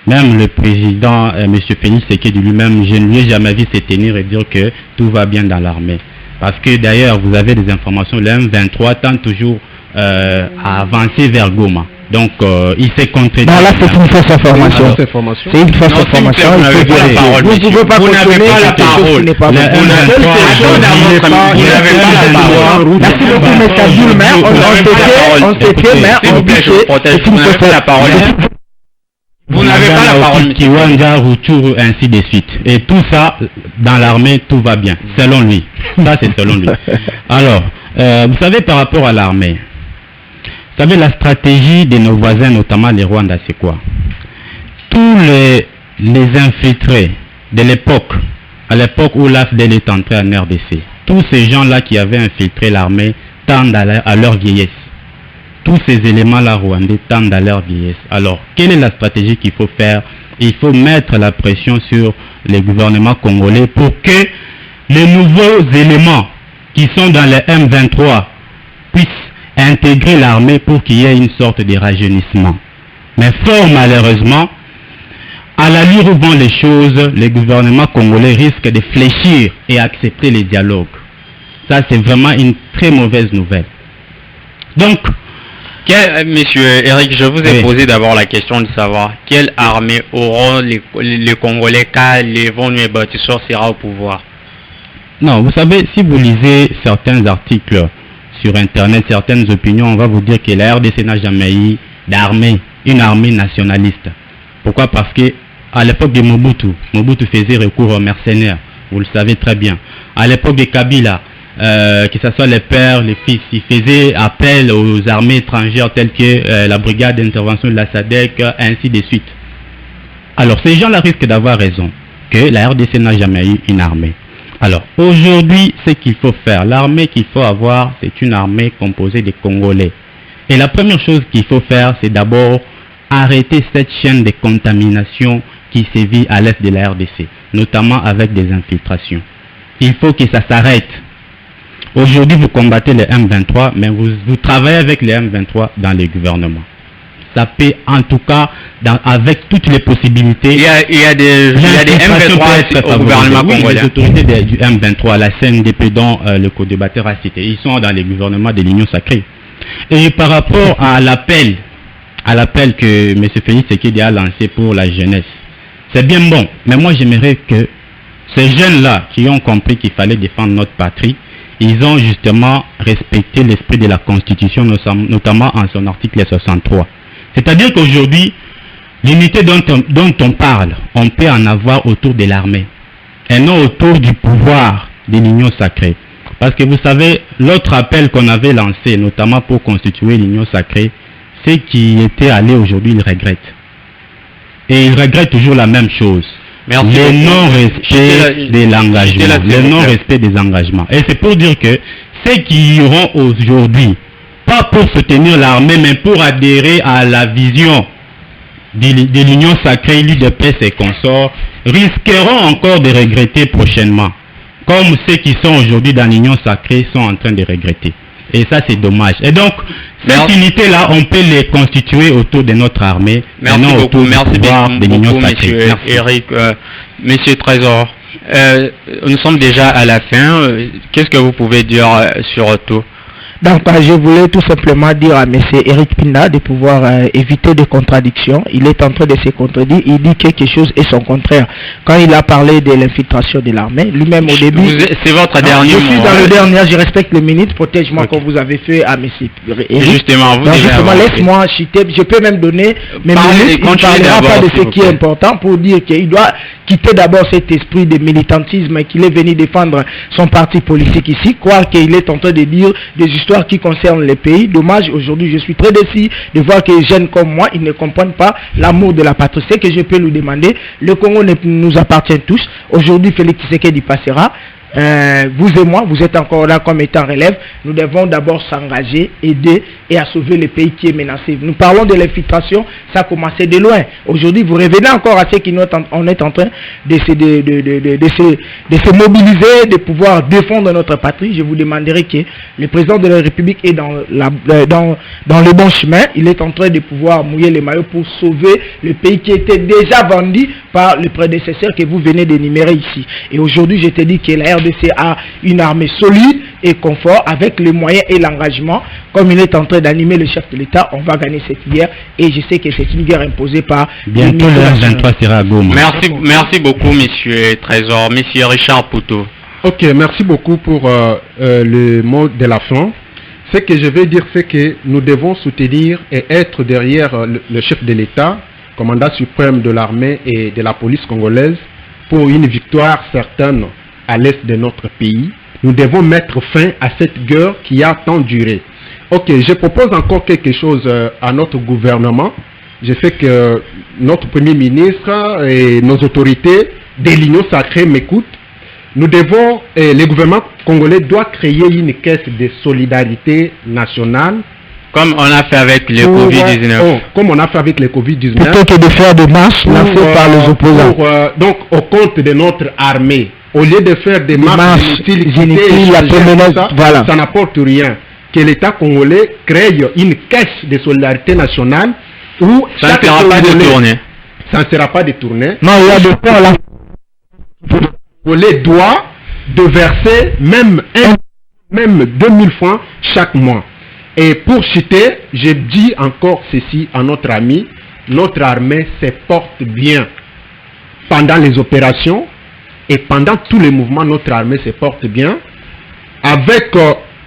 Même le président, M. Félix Tshisekedi lui-même, je ne lui ai jamais vu se tenir et dire que tout va bien dans l'armée. Parce que d'ailleurs, vous avez des informations, le M23 tend toujours à avancer vers Goma. Donc, il s'est contredit. Non, là, c'est une fausse information. C'est une fausse information. Vous ne pouvez pas continuer la parole. Vous n'avez pas la parole. Merci beaucoup, M. Kadoul, mais on s'était, mais on dit que c'est une fausse parole. Vous n'avez pas la parole. Kiwanja, Rutshuru, ainsi de suite. Et tout ça, dans l'armée, tout va bien, selon lui. Ça, c'est selon lui. Alors, vous savez, par rapport à l'armée, vous savez, la stratégie de nos voisins, notamment les Rwandais, c'est quoi? Tous les infiltrés de l'époque, à l'époque où l'AFDL est entré en RDC, tous ces gens-là qui avaient infiltré l'armée tendent à leur vieillesse. Tous ces éléments-là rwandais tendent à leur vieillesse. Alors, quelle est la stratégie qu'il faut faire? Il faut mettre la pression sur les gouvernements congolais pour que les nouveaux éléments qui sont dans les M23 puissent intégrer l'armée pour qu'il y ait une sorte de rajeunissement. Mais fort malheureusement, à l'allure où vont les choses, les gouvernements congolais risquent de fléchir et accepter les dialogues. Ça, c'est vraiment une très mauvaise nouvelle. Donc, Monsieur Eric, je vous ai posé d'abord la question de savoir quelle armée auront les Congolais quand les Vonu bâtisseurs sera au pouvoir. Non, vous savez, si vous lisez certains articles sur Internet, certaines opinions, on va vous dire que la RDC n'a jamais eu d'armée, une armée nationaliste. Pourquoi? Parce que à l'époque de Mobutu faisait recours aux mercenaires, vous le savez très bien. À l'époque de Kabila, que ce soit les pères, les fils. Il faisait appel aux armées étrangères telles que la brigade d'intervention de la SADC, ainsi de suite. Alors, ces gens-là risquent d'avoir raison, que la RDC n'a jamais eu une armée. Alors, aujourd'hui, ce qu'il faut faire, l'armée qu'il faut avoir, c'est une armée composée de Congolais. Et la première chose qu'il faut faire, c'est d'abord arrêter cette chaîne de contamination qui sévit à l'est de la RDC, notamment avec des infiltrations. Il faut que ça s'arrête. Aujourd'hui, vous combattez les M23, mais vous travaillez avec les M23 dans les gouvernements. Ça peut, en tout cas, avec toutes les possibilités. Il y a des M23 au gouvernement congolais. Les autorités du M23, la CNDP dont le co-débatteur a cité, ils sont dans les gouvernements de l'Union sacrée. Et par rapport à l'appel que M. Félix Tshisekedi a lancé pour la jeunesse, c'est bien bon. Mais moi, j'aimerais que ces jeunes-là qui ont compris qu'il fallait défendre notre patrie, ils ont justement respecté l'esprit de la Constitution, notamment en son article 63. C'est-à-dire qu'aujourd'hui, l'unité dont on parle, on peut en avoir autour de l'armée, et non autour du pouvoir de l'Union sacrée. Parce que vous savez, l'autre appel qu'on avait lancé, notamment pour constituer l'Union sacrée, ceux qui étaient allés aujourd'hui, ils regrettent. Et ils regrettent toujours la même chose. Merci le non-respect de l'engagement. Le non-respect des engagements. Et c'est pour dire que ceux qui iront aujourd'hui, pas pour soutenir l'armée, mais pour adhérer à la vision de l'Union sacrée, l'UDPS et consorts, risqueront encore de regretter prochainement. Comme ceux qui sont aujourd'hui dans l'Union sacrée sont en train de regretter. Et ça, c'est dommage. Et donc, cette unité-là, on peut les constituer autour de notre armée. Merci beaucoup, merci beaucoup, monsieur Eric, monsieur Trésor. Nous sommes déjà à la fin. Qu'est-ce que vous pouvez dire sur tout? Donc, je voulais tout simplement dire à M. Eric Pinda de pouvoir éviter des contradictions. Il est en train de se contredire. Il dit quelque chose et son contraire. Quand il a parlé de l'infiltration de l'armée, lui-même au début... C'est votre dernier mot. Je suis dans le dernier, je respecte les minutes. Protège-moi comme vous avez fait à M. Eric. Justement, laisse-moi chiter. Je peux même donner mes minutes. Il ne parlera pas de ce qui est important pour dire qu'il doit quitter d'abord cet esprit de militantisme et qu'il est venu défendre son parti politique ici. Croire qu'il est en train de dire des histoires qui concernent les pays. Dommage, aujourd'hui, je suis très déçu de voir que les jeunes comme moi, ils ne comprennent pas l'amour de la patrie. C'est que je peux lui demander. Le Congo nous appartient tous. Aujourd'hui, Félix Tshisekedi passera. Vous et moi, vous êtes encore là comme étant relève. Nous devons d'abord s'engager, aider et à sauver le pays qui est menacé. Nous parlons de l'infiltration, ça a commencé de loin. Aujourd'hui, vous revenez encore à ce qu'on est en train de se mobiliser, de pouvoir défendre notre patrie. Je vous demanderai que le président de la République est dans le bon chemin. Il est en train de pouvoir mouiller les maillots pour sauver le pays qui était déjà vendu par le prédécesseur que vous venez d'énumérer ici. Et aujourd'hui, je te dis que la RDC a une armée solide et confort avec les moyens et l'engagement. Comme il est en train d'animer le chef de l'État, on va gagner cette guerre. Et je sais que c'est une guerre imposée par... Bientôt le 23 sera à Goma. Merci beaucoup, monsieur Trésor. Monsieur Richard Poutou. Ok, merci beaucoup pour le mot de la fin. Ce que je veux dire, c'est que nous devons soutenir et être derrière le chef de l'État, commandant suprême de l'armée et de la police congolaise, pour une victoire certaine à l'est de notre pays. Nous devons mettre fin à cette guerre qui a tant duré. Ok, je propose encore quelque chose à notre gouvernement. Je sais que notre Premier ministre et nos autorités de l'Union sacrée m'écoutent. Nous devons, le gouvernement congolais doit créer une caisse de solidarité nationale. Comme on a fait avec le Covid-19. Comme on a fait avec le Covid-19. Plutôt que de faire des marches lancées par les opposants. Donc, au compte de notre armée. Au lieu de faire des marches inutiles, ça n'apporte rien. Que l'État congolais crée une caisse de solidarité nationale où ça ne sera pas détourné. Ça ne sera pas détourné. Non, il y a de peur là. Les doit de verser même 2000 francs chaque mois. Et pour citer, je dis encore ceci à notre ami, notre armée se porte bien pendant les opérations et pendant tous les mouvements, notre armée se porte bien avec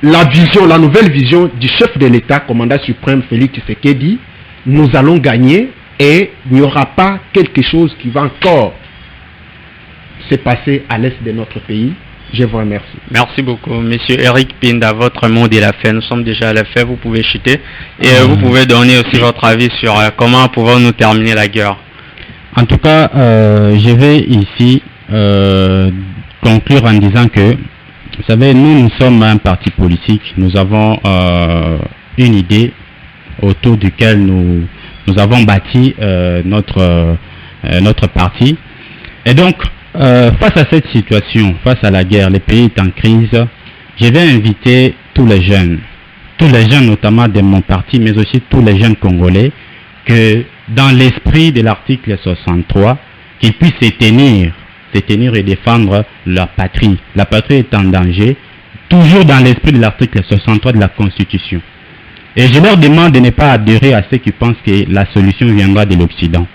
la nouvelle vision du chef de l'État, commandant suprême Félix Tshisekedi. Nous allons gagner et il n'y aura pas quelque chose qui va encore se passer à l'est de notre pays. Je vous remercie. Merci beaucoup, Monsieur Eric Pinda. Votre mot de la fin. Nous sommes déjà à la fin. Vous pouvez chuter et vous pouvez donner aussi votre avis sur comment pouvons-nous terminer la guerre. En tout cas, je vais ici conclure en disant que, vous savez, nous sommes un parti politique. Nous avons une idée autour duquel nous avons bâti notre parti. Et donc, face à cette situation, face à la guerre, le pays est en crise, je vais inviter tous les jeunes notamment de mon parti, mais aussi tous les jeunes congolais, que dans l'esprit de l'article 63, qu'ils puissent se tenir et défendre leur patrie. La patrie est en danger, toujours dans l'esprit de l'article 63 de la Constitution. Et je leur demande de ne pas adhérer à ceux qui pensent que la solution viendra de l'Occident.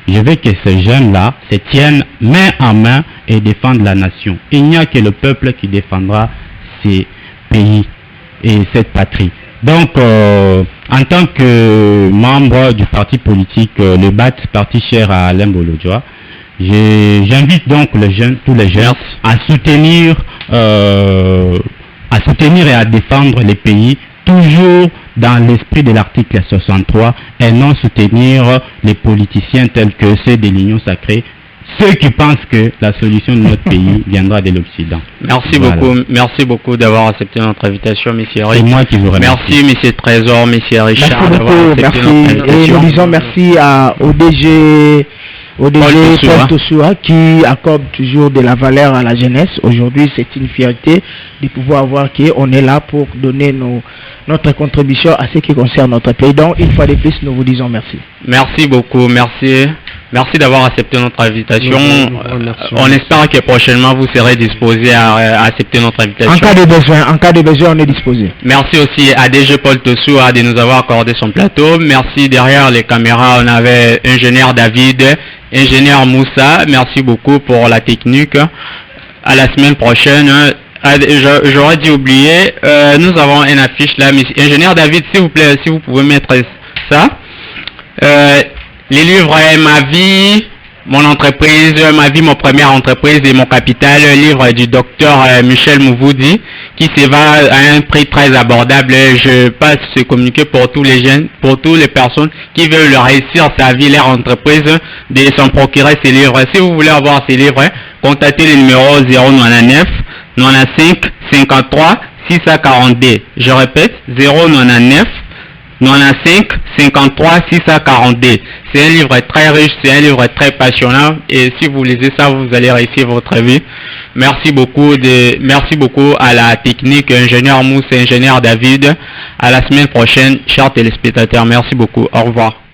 Je veux que ces jeunes-là se tiennent main en main et défendent la nation. Il n'y a que le peuple qui défendra ces pays et cette patrie. Donc, en tant que membre du parti politique, le BAT, parti cher à Alain Bolodjoa, j'invite donc tous les jeunes à soutenir et à défendre les pays, toujours dans l'esprit de l'article 63, et non soutenir les politiciens tels que ceux de l'Union sacrée, ceux qui pensent que la solution de notre pays viendra de l'Occident. Merci beaucoup d'avoir accepté notre invitation, monsieur Eric. C'est moi qui vous remercie. Merci, monsieur Trésor, monsieur Richard. Merci beaucoup, merci. Et nous disons merci au DG Paul Tossoua qui accorde toujours de la valeur à la jeunesse. Aujourd'hui, c'est une fierté de pouvoir voir qu'on est là pour donner notre contribution à ce qui concerne notre pays. Donc, une fois de plus, nous vous disons merci. Merci beaucoup, merci. Merci d'avoir accepté notre invitation. On espère que prochainement vous serez disposé à accepter notre invitation. En cas de besoin, on est disposé. Merci aussi à DG Paul Tossoua de nous avoir accordé son plateau. Merci derrière les caméras, on avait ingénieur David, ingénieur Moussa. Merci beaucoup pour la technique. À la semaine prochaine. J'aurais dû oublier, nous avons une affiche là. Ingénieur David, s'il vous plaît, si vous pouvez mettre ça. Les livres Ma vie, mon entreprise, Ma vie, mon première entreprise et mon capital, livre du docteur Michel Mouvoudi, qui se vend à un prix très abordable. Je passe ce communiqué pour tous les jeunes, pour toutes les personnes qui veulent réussir sa vie, leur entreprise, de s'en procurer ces livres. Si vous voulez avoir ces livres, contactez le numéro 099 95 53 642. Je répète, 099 95 53 642. C'est un livre très riche, c'est un livre très passionnant et si vous lisez ça, vous allez réussir votre vie. Merci beaucoup à la technique, ingénieur Mousse et ingénieur David. À la semaine prochaine, chers téléspectateurs. Merci beaucoup. Au revoir.